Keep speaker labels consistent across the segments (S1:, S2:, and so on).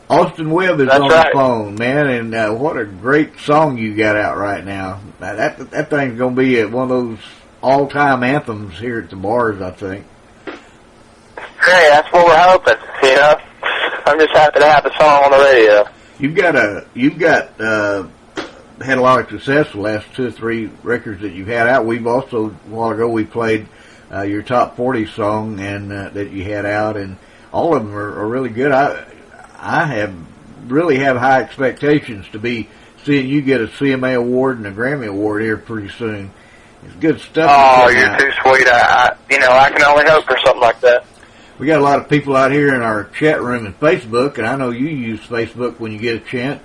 S1: Austin Webb is
S2: That's
S1: on
S2: right.
S1: the phone, man, and what a great song you got out right now. That thing's going to be one of those all-time anthems here at the bars, I think.
S2: Hey, that's what we're hoping. You know, I'm just happy to have the song on the radio.
S1: You've had a lot of success the last 2 or 3 records that you've had out. We've also, a while ago, we played your top 40 song and that you had out, and all of them are really good. I really have high expectations to be seeing you get a CMA award and a Grammy award here pretty soon. It's good stuff.
S2: Oh, you're too sweet. I can only hope for something like that.
S1: We got a lot of people out here in our chat room and Facebook, and I know you use Facebook when you get a chance.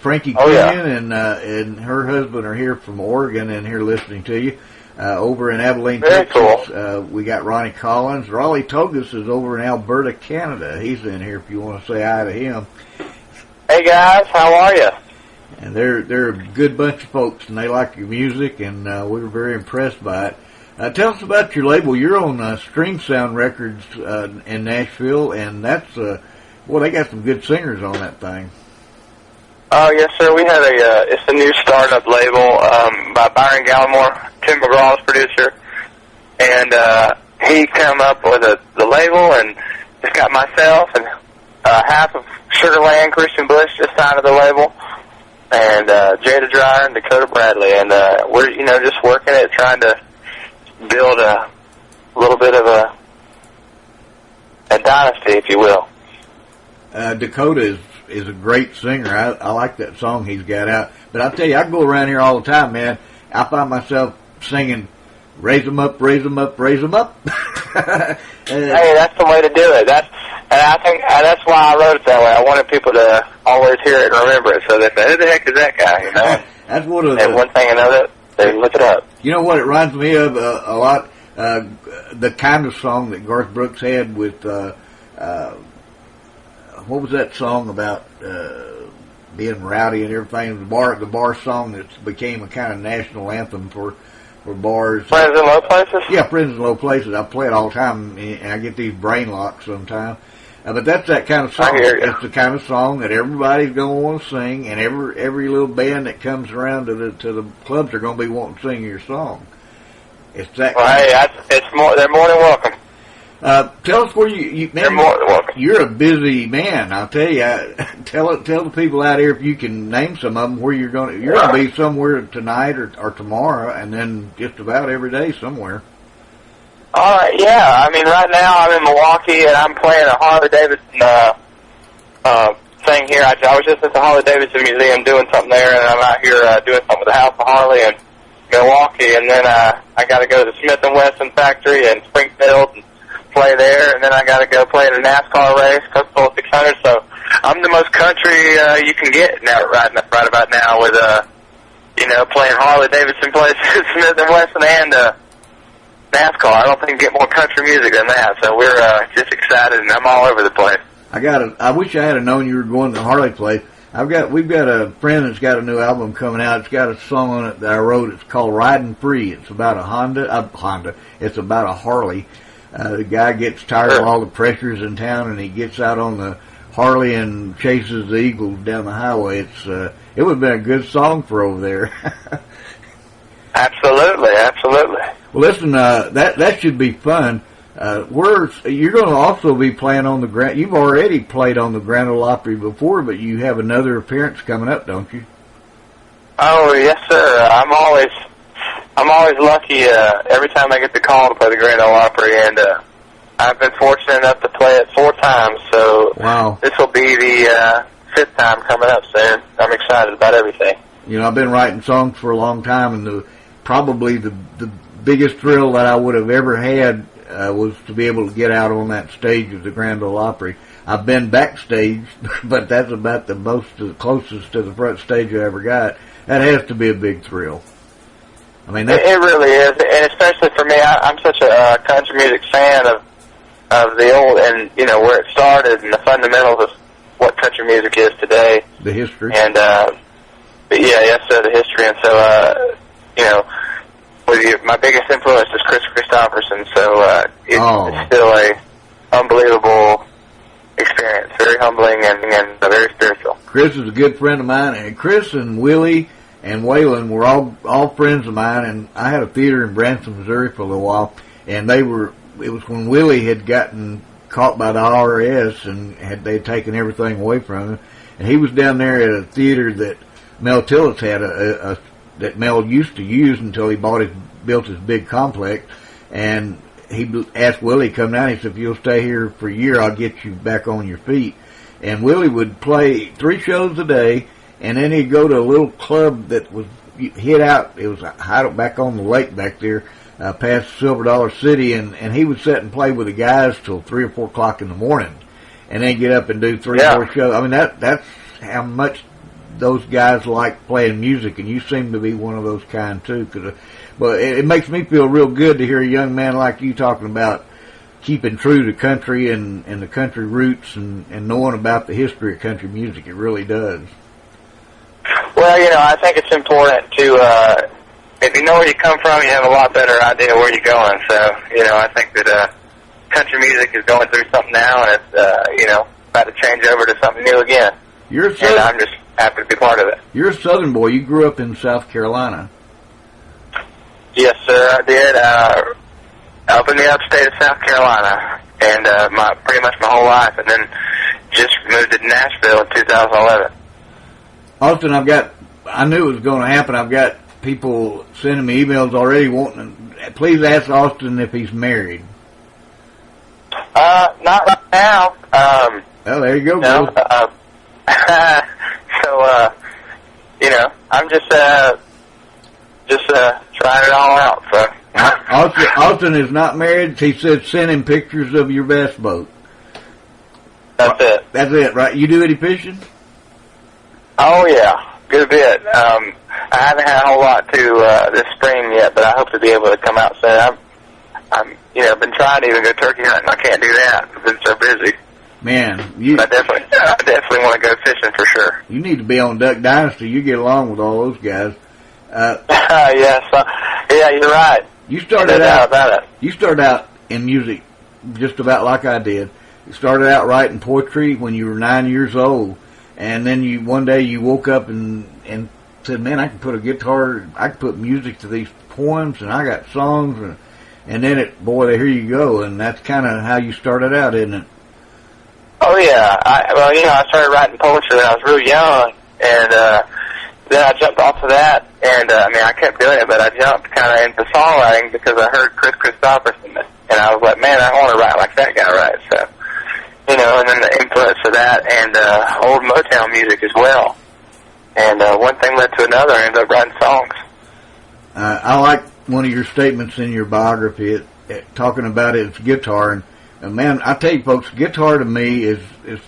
S1: Frankie Kenyon and her husband are here from Oregon and here listening to you. Over in Abilene,
S2: Very
S1: Texas,
S2: cool.
S1: We got Ronnie Collins. Raleigh Togus is over in Alberta, Canada. He's in here if you want to say hi to him.
S2: Hey guys, how are you?
S1: And they're a good bunch of folks, and they like your music, and we were very impressed by it. Tell us about your label. You're on String Sound Records in Nashville, and that's they got some good singers on that thing.
S2: Oh, yes, sir. We have it's a new startup label by Byron Gallimore, Tim McGraw's producer, and he came up with the label, and it's got myself and half of Sugar Land, Christian Bush just signed to the label, and Jada Dreyer and Dakota Bradley, and we're just working it, trying to build a little bit of a dynasty, if you will.
S1: Dakota is a great singer. I like that song he's got out. But I tell you, I go around here all the time, man. I find myself singing, "Raise 'em up, raise 'em up, raise 'em up."
S2: Hey, that's the way to do it. And I think that's why I wrote it that way. I wanted people to always hear it and remember it, so they say, "Who the heck is that guy?" You know.
S1: That's one of
S2: and one thing another, they look it up.
S1: You know what? It reminds me of a lot. The kind of song that Garth Brooks had with. What was that song about being rowdy and everything? The bar song that became a kind of national anthem for bars.
S2: Friends in Low Places?
S1: Yeah, Friends in Low Places. I play it all the time, and I get these brain locks sometimes. But that's that kind of song.
S2: I hear you.
S1: It's the kind of song that everybody's going to want to sing, and every little band that comes around to the clubs are going to be wanting to sing your song. It's that.
S2: Well, hey, they're more than welcome.
S1: Tell us where you man,
S2: They're more than welcome.
S1: You're a busy man, I'll tell you. Tell the people out here if you can name some of them where you're going to be somewhere tonight or tomorrow, and then just about every day somewhere.
S2: All right, yeah. I mean, right now I'm in Milwaukee, and I'm playing a Harley Davidson thing here. I was just at the Harley Davidson Museum doing something there, and I'm out here doing something with the House of Harley in Milwaukee, and then I got to go to the Smith & Wesson factory in Springfield and play there, and then I got to go play in a NASCAR race, Coca-Cola 600. So I'm the most country you can get now, right about now, with playing Harley Davidson places, Smith & Wesson, and NASCAR. I don't think you can get more country music than that. So we're just excited, and I'm all over the place. I
S1: wish I had known you were going to the Harley place. We've got a friend that's got a new album coming out. It's got a song on it that I wrote. It's called "Riding Free." It's about a Honda. It's about a Harley. The guy gets tired of all the pressures in town, and he gets out on the Harley and chases the Eagles down the highway. It would have been a good song for over there.
S2: Absolutely.
S1: Well, listen, that should be fun. You're going to also be playing on the Grand. You've already played on the Grand Ole Opry before, but you have another appearance coming up, don't you?
S2: Oh yes, sir. I'm always lucky every time I get the call to play the Grand Ole Opry, and I've been fortunate enough to play it 4 times. So
S1: wow.
S2: This will be the 5th time coming up soon. I'm excited about everything.
S1: You know, I've been writing songs for a long time, and probably the biggest thrill that I would have ever had was to be able to get out on that stage of the Grand Ole Opry. I've been backstage, but that's about the closest to the front stage I ever got. That has to be a big thrill. I mean,
S2: it really is, and especially for me, I'm such a country music fan of the old, and where it started and the fundamentals of what country music is today.
S1: The history.
S2: And yes, sir, the history. And so my biggest influence is Chris Christopherson. So it's still a unbelievable experience, very humbling and very spiritual.
S1: Chris is a good friend of mine, and Chris and Willie and Waylon were all friends of mine, and I had a theater in Branson, Missouri for a little while, and it was when Willie had gotten caught by the IRS and they'd taken everything away from him, and he was down there at a theater that Mel Tillis had that Mel used to use until he built his big complex, and he asked Willie to come down. He said, if you'll stay here for a year, I'll get you back on your feet. And Willie would play 3 shows a day, and then he'd go to a little club that was hid out. It was back on the lake back there, past Silver Dollar City, and he would sit and play with the guys till 3 or 4 o'clock in the morning, and then get up and do 3 or 4 shows. I mean, that's how much those guys like playing music, and you seem to be one of those kind too. But it makes me feel real good to hear a young man like you talking about keeping true to country and the country roots and knowing about the history of country music. It really does.
S2: Well, I think it's important to, if you know where you come from, you have a lot better idea where you're going. So, I think that country music is going through something now, and it's, about to change over to something new again. And I'm just happy to be part of it.
S1: You're a Southern boy. You grew up in South Carolina.
S2: Yes, sir, I did. Up in the upstate of South Carolina, and pretty much my whole life, and then just moved to Nashville in 2011.
S1: Austin, I knew it was going to happen. I've got people sending me emails already wanting. Please ask Austin if he's married.
S2: Not right now.
S1: Oh, there you go.
S2: No. So, I'm just trying it all out. So.
S1: Austin is not married. He said send him pictures of your bass boat.
S2: That's it.
S1: That's it, right? You do any fishing?
S2: Oh, yeah. Good bit. I haven't had a whole lot to this spring yet, but I hope to be able to come out soon. I'm been trying to even go turkey hunting. I can't do that. I've been so busy.
S1: Man,
S2: I definitely want to go fishing for sure.
S1: You need to be on Duck Dynasty. You get along with all those guys.
S2: Yes. Yeah, you're right.
S1: You started out in music just about like I did. You started out writing poetry when you were 9 years old, and then one day you woke up and said, "Man, I can put music to these poems, and I got songs." And then here you go, and that's kind of how you started out, isn't it?
S2: Oh yeah. I started writing poetry when I was real young, and then I jumped off of that, and I kept doing it, but I jumped kind of into songwriting because I heard Chris Christopherson, and I was like, man, I want to write like that guy writes. So, and then the influence of that, and old Motown music as well. And one thing led to another. I ended up writing songs.
S1: I like one of your statements in your biography, talking about its guitar. And man, I tell you, folks, guitar to me is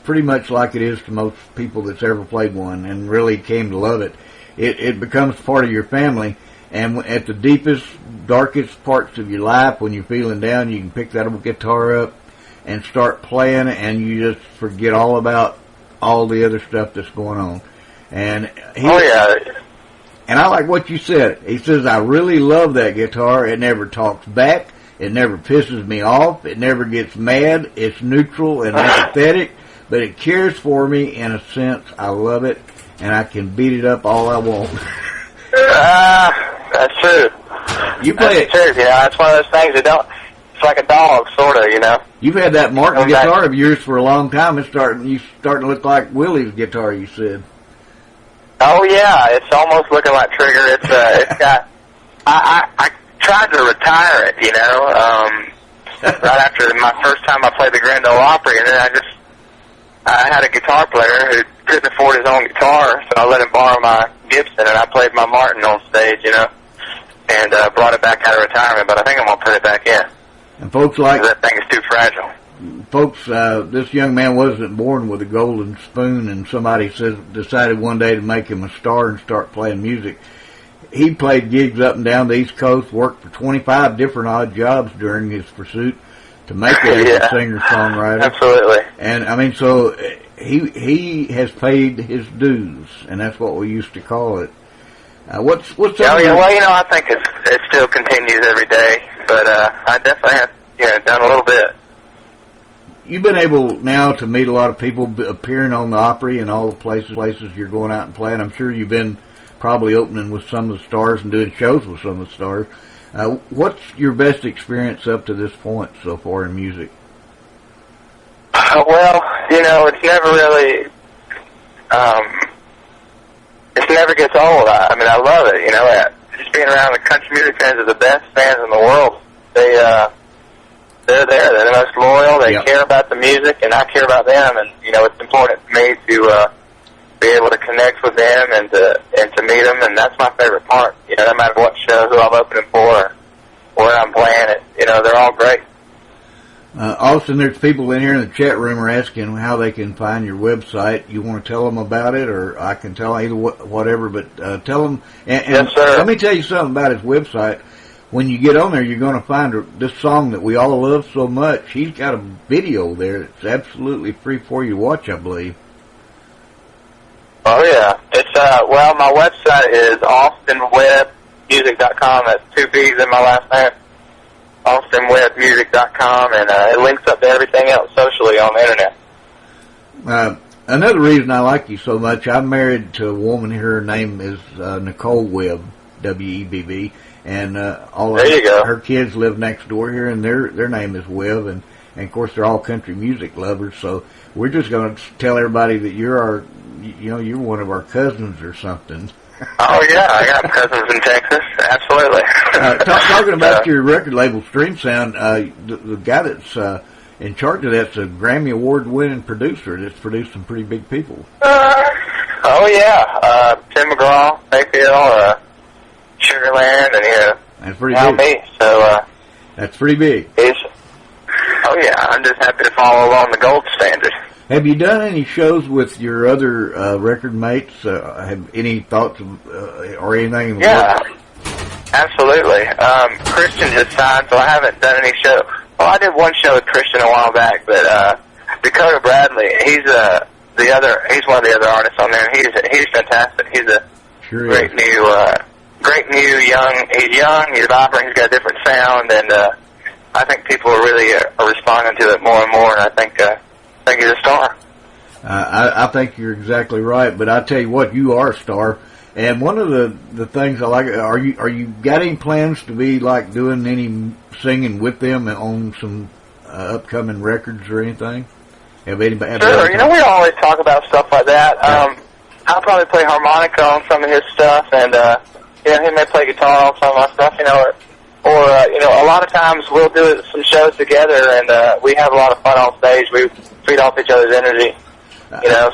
S1: pretty much like it is to most people that's ever played one and really came to love it. It becomes part of your family. And at the deepest, darkest parts of your life, when you're feeling down, you can pick that old guitar up and start playing, and you just forget all about all the other stuff that's going on. And and I like what you said. He says, I really love that guitar. It never talks back. It never pisses me off. It never gets mad. It's neutral and apathetic, but it cares for me in a sense. I love it, and I can beat it up all I want.
S2: That's true.
S1: You play it.
S2: True. It's one of those things that don't. It's like a dog, sort of.
S1: You've had that Martin guitar of yours for a long time. You starting to look like Willie's guitar. You said.
S2: Oh yeah, it's almost looking like Trigger. It's got. I tried to retire it, right after my first time I played the Grand Ole Opry, and then I had a guitar player who couldn't afford his own guitar, so I let him borrow my Gibson, and I played my Martin on stage, and brought it back out of retirement, but I think I'm going to put it back in.
S1: And folks like...
S2: that thing is too fragile.
S1: Folks, this young man wasn't born with a golden spoon, and somebody decided one day to make him a star and start playing music. He played gigs up and down the East Coast, worked for 25 different odd jobs during his pursuit to make it as a singer-songwriter.
S2: Absolutely.
S1: And, so he has paid his dues, and that's what we used to call it. What's
S2: I think it still continues every day, but I definitely have, done a little bit.
S1: you've been able now to meet a lot of people appearing on the Opry and all the places you're going out and playing. I'm sure you've been probably opening with some of the stars and doing shows with some of the stars. What's your best experience up to this point so far in music?
S2: Well, it's never really, it never gets old. I mean, I love it, just being around the country music fans are the best fans in the world. They're there. They're the most loyal. They care about the music, and I care about them. And it's important to me to be able to connect with them and to meet them. And that's my favorite part. No matter what show, who I'm opening for, or where I'm playing it. They're all great.
S1: Austin, there's people in here in the chat room are asking how they can find your website. You want to tell them about it, or I can tell either whatever. But tell them. And
S2: yes, sir.
S1: Let me tell you something about his website. When you get on there, you're going to find this song that we all love so much. He's got a video there that's absolutely free for you to watch, I believe.
S2: Oh, yeah. It's, my website is austinwebbmusic.com. That's 2 B's in my last name. austinwebbmusic.com, and it links up to everything else socially on the internet.
S1: Another reason I like you so much, I'm married to a woman here. Her name is Nicole Webb, W-E-B-B. And all of her kids live next door here, and their name is Webb, and of course they're all country music lovers. So we're just going to tell everybody that you're you're one of our cousins or something.
S2: Oh yeah, I got cousins in Texas, absolutely.
S1: Talking about your record label, Stream Sound, the guy that's in charge of that's a Grammy Award winning producer that's produced some pretty big people.
S2: Oh yeah, Tim McGraw, Mayfield. Sugarland, and
S1: that's pretty big.
S2: Me, so
S1: that's pretty big.
S2: Oh yeah, I'm just happy to follow along the gold standard.
S1: Have you done any shows with your other record mates? Have any thoughts or anything?
S2: Yeah, absolutely. Christian just signed, so I haven't done any show. Well, I did one show with Christian a while back, but Dakota Bradley, he's one of the other artists on there. He's fantastic. He's a great new young. He's young. He's vibrant. He's got a different sound, and I think people are really responding to it more and more. And I think he's a star.
S1: I think you're exactly right. But I tell you what, you are a star. And one of the things I like, are you got any plans to be like doing any singing with them on some upcoming records or anything? Have anybody?
S2: Sure. We always talk about stuff like that.
S1: Yeah.
S2: I'll probably play harmonica on some of his stuff, and he may play guitar on some of my stuff, or a lot of times we'll do some shows together, and we have a lot of fun on stage. We feed off each other's energy,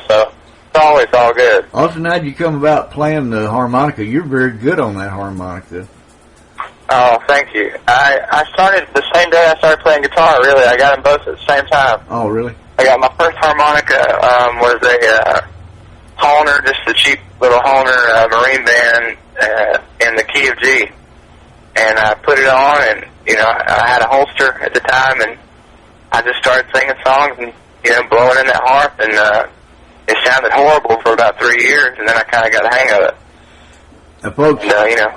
S2: so it's always all good.
S1: Also, how'd you come about playing the harmonica? You're very good on that harmonica.
S2: Oh, thank you. I started the same day I started playing guitar, really. I got them both at the same time.
S1: Oh, really?
S2: I got my first harmonica was a Hohner, just a cheap little Hohner marine band in the key of G. And I put it on, and, I had a holster at the time, and I just started singing songs and, blowing in that harp, and it sounded horrible for about 3 years, and then I kind of got the hang of it.
S1: Folks,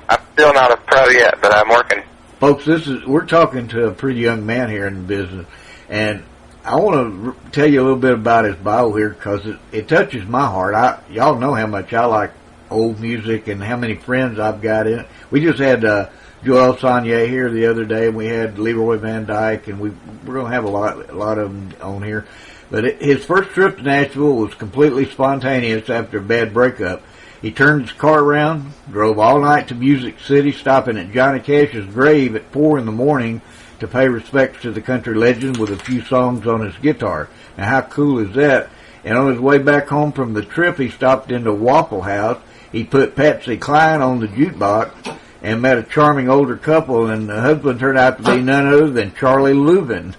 S2: I'm still not a pro yet, but I'm working.
S1: Folks, we're talking to a pretty young man here in the business, and I want to tell you a little bit about his bio here because it touches my heart. Y'all know how much I like old music and how many friends I've got in it. We just had Joel Sonnier here the other day, and we had Leroy Van Dyke, and we're going to have a lot of them on here. But his first trip to Nashville was completely spontaneous after a bad breakup. He turned his car around, drove all night to Music City, stopping at Johnny Cash's grave at 4 a.m. to pay respects to the country legend with a few songs on his guitar. Now, how cool is that? And on his way back home from the trip, he stopped into Waffle House. He put Patsy Cline on the jukebox and met a charming older couple, and the husband turned out to be none other than Charlie Louvin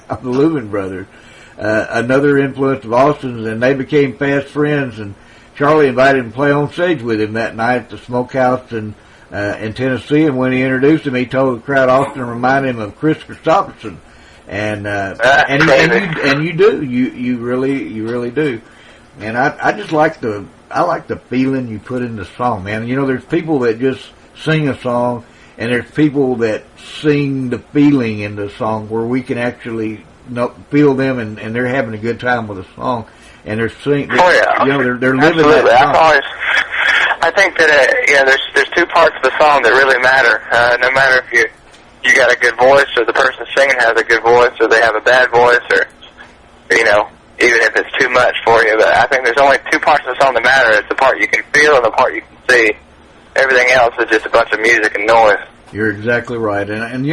S1: of the Louvin brothers, another influence of Austin's, and they became fast friends, and Charlie invited him to play on stage with him that night at the Smokehouse in Tennessee, and when he introduced him, he told the crowd Austin reminded him of Chris Christopherson, and you really do, and I just like the feeling you put in the song, man. There's people that just sing a song, and there's people that sing the feeling in the song where we can actually feel them, and they're having a good time with the song, and they're singing.
S2: Oh yeah,
S1: they're living
S2: absolutely.
S1: that song.
S2: I think that there's two parts of the song that really matter. No matter if you got a good voice, or the person singing has a good voice, or they have a bad voice, or even if it's too much for you. But I think there's only two parts of the song that matter. It's the part you can feel and the part you can see. Everything else is just a bunch of music and noise.
S1: You're exactly right, and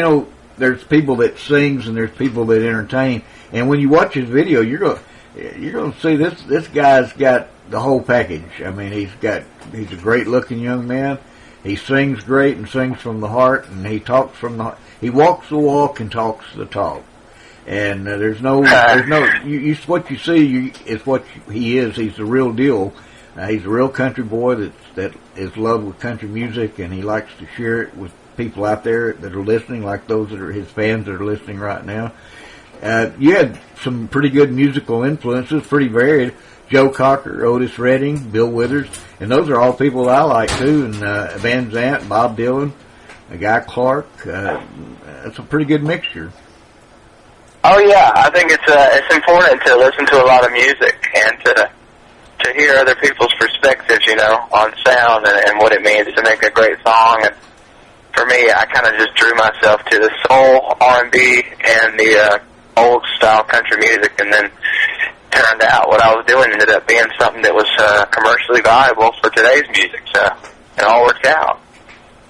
S1: there's people that sings and there's people that entertain. And when you watch his video, you're going to see this guy's got the whole package. I mean, he's a great looking young man. He sings great and sings from the heart, and he talks from the heart. He walks the walk and talks the talk. And there's no what you see is what he is. He's the real deal. He's a real country boy that is loved with country music, and he likes to share it with people out there that are listening, like those that are his fans that are listening right now. You had some pretty good musical influences, pretty varied. Joe Cocker, Otis Redding, Bill Withers, and those are all people I like too. And Van Zant, Bob Dylan, Guy Clark. That's a pretty good mixture.
S2: Oh yeah, I think it's important to listen to a lot of music and to hear other people's perspectives, on sound and what it means to make a great song. And for me, I kind of just drew myself to the soul, R&B, and the old style country music, and then turned out what I was doing ended up being something that was commercially viable for today's music. So it all worked out.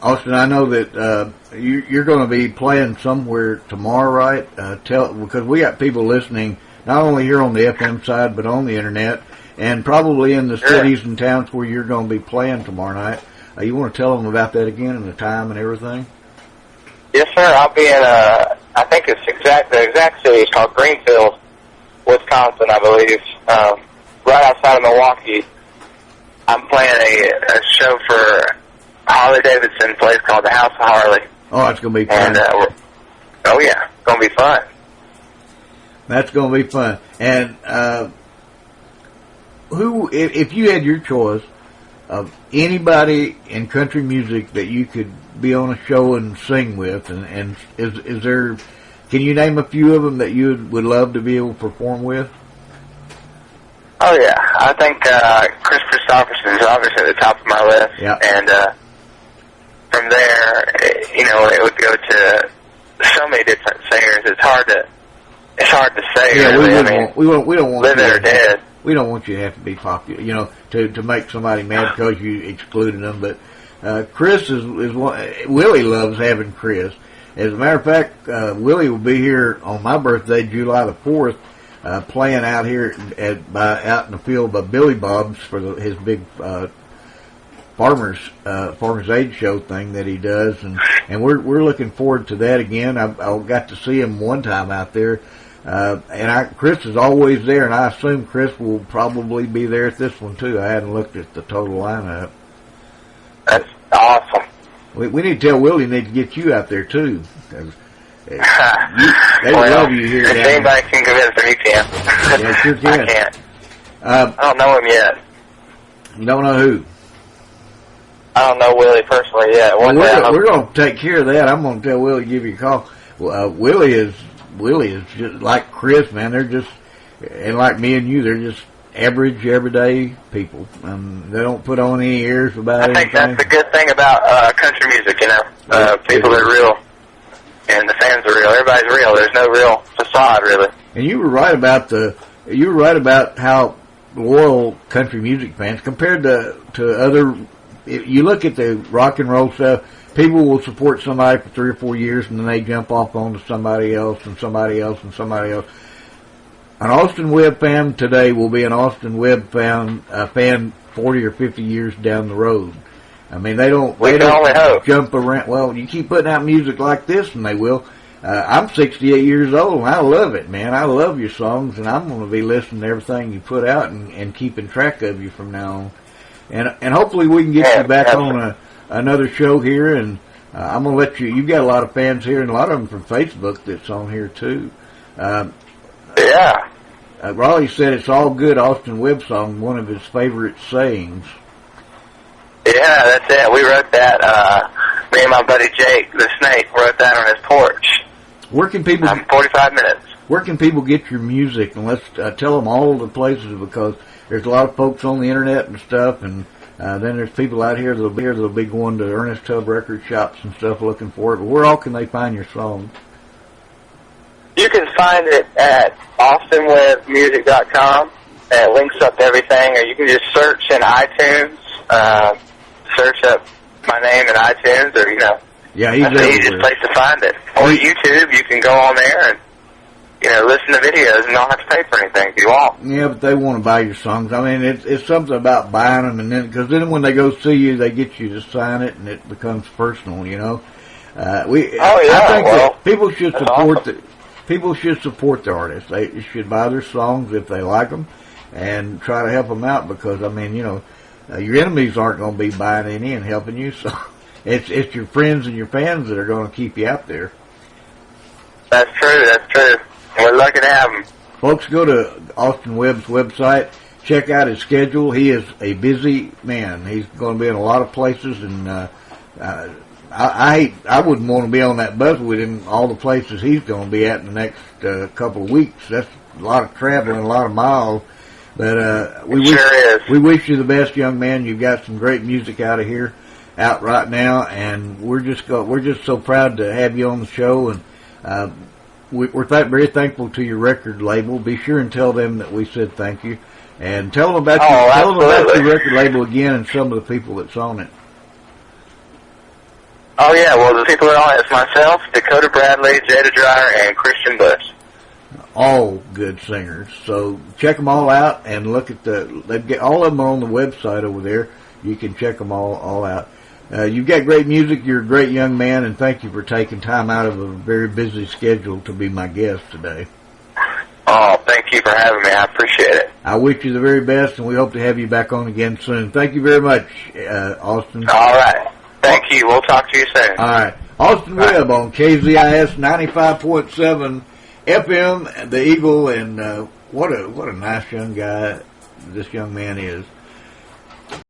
S1: Austin, I know that you're going to be playing somewhere tomorrow, right? Because we got people listening not only here on the FM side, but on the internet, and probably in the cities and towns where you're going to be playing tomorrow night. You want to tell them about that again and the time and everything?
S2: Yes, sir. I'll be in I think it's the exact city is called Greenfield, Wisconsin, I believe, right outside of Milwaukee. I'm playing a show for Harley Davidson, place called the House of Harley.
S1: Oh, it's going to be fun.
S2: And, oh yeah, it's going to be fun.
S1: That's going to be fun. And if you had your choice of anybody in country music that you could be on a show and sing with, and is there, can you name a few of them that you would love to be able to perform with?
S2: Oh yeah, I think Chris Christopherson is obviously at the top of my list.
S1: Yeah.
S2: And from there, it would go to so many different singers. It's hard to say.
S1: Yeah,
S2: really.
S1: we don't want
S2: living or dead.
S1: We don't want you to have to be popular, to make somebody mad because you excluded them. But Chris is one. Willie loves having Chris. As a matter of fact, Willie will be here on my birthday, July the 4th, playing out here out in the field by Billy Bob's for his big Farmers Aid show thing that he does, and we're looking forward to that again. I got to see him one time out there. Chris is always there, and I assume Chris will probably be there at this one too. I hadn't looked at the total lineup.
S2: That's awesome.
S1: We need to tell Willie need to get you out there too. They love you here.
S2: If anybody can convince him, he can.
S1: Yeah, sure can.
S2: I can't. I don't know him yet.
S1: You don't know who?
S2: I don't know Willie personally yet.
S1: We're going to take care of that. I'm going to tell Willie to give you a call. Willie is just like Chris, man. They're just, and like me and you, they're just average, everyday people. They don't put on any airs about anything.
S2: I think that's the good thing about country music, people are real, and the fans are real. Everybody's real. There's no real facade, really. And
S1: you were right about how loyal country music fans compared to other. You look at the rock and roll stuff. People will support somebody for 3 or 4 years, and then they jump off onto somebody else and somebody else and somebody else. An Austin Webb fan today will be an Austin Webb fan 40 or 50 years down the road. I mean, they don't jump around. Well, you keep putting out music like this, and they will. I'm 68 years old, and I love it, man. I love your songs, and I'm going to be listening to everything you put out and keeping track of you from now on. And hopefully we can get you back on another show here, and I'm going to let you. You've got a lot of fans here, and a lot of them from Facebook that's on here too.
S2: Yeah.
S1: Raleigh said it's all good Austin Webb song, one of his favorite sayings.
S2: Yeah, that's it. We wrote that. Me and my buddy Jake, the Snake, wrote that on his porch.
S1: Where can people?
S2: 45 minutes.
S1: where can people get your music? And let's tell them all the places, because there's a lot of folks on the internet and stuff, and then there's people out here that'll be going to Ernest Tubb record shops and stuff looking for it. But where all can they find your songs?
S2: You can find it at austinwebbmusic.com, and it links up to everything. Or you can just search in iTunes, search up my name in iTunes, or
S1: yeah, he's
S2: that's the easiest place to find it. Or YouTube, you can go on there and listen to videos and not have to pay for anything if you want.
S1: Yeah, but they want to buy your songs. I mean, it's something about buying them, and because then when they go see you, they get you to sign it, and it becomes personal. I think that people should support people should support the artists. They should buy their songs if they like them, and try to help them out, because your enemies aren't going to be buying any and helping you. So it's your friends and your fans that are going to keep you out there.
S2: That's true. That's true. We're lucky to have him.
S1: Folks, go to Austin Webb's website. Check out his schedule. He is a busy man. He's going to be in a lot of places, and I wouldn't want to be on that bus with him all the places he's going to be at in the next couple of weeks. That's a lot of traveling, a lot of miles. But we wish you the best, young man. You've got some great music out right now, and we're just so proud to have you on the show, and we're very thankful to your record label. Be sure and tell them that we said thank you, and tell them about your record label again and some of the people that's on it.
S2: Oh yeah, well the people that are on it is myself, Dakota Bradley, Jada Dreyer, and Christian Bush.
S1: All good singers. So check them all out and look at they've got all of them on the website over there. You can check them all out. You've got great music. You're a great young man, and thank you for taking time out of a very busy schedule to be my guest today.
S2: Oh, thank you for having me. I appreciate it.
S1: I wish you the very best, and we hope to have you back on again soon. Thank you very much, Austin.
S2: All right. Thank you. We'll talk to you soon.
S1: All right. Austin Webb on KZIS 95.7 FM, the Eagle, and what a nice young guy this young man is.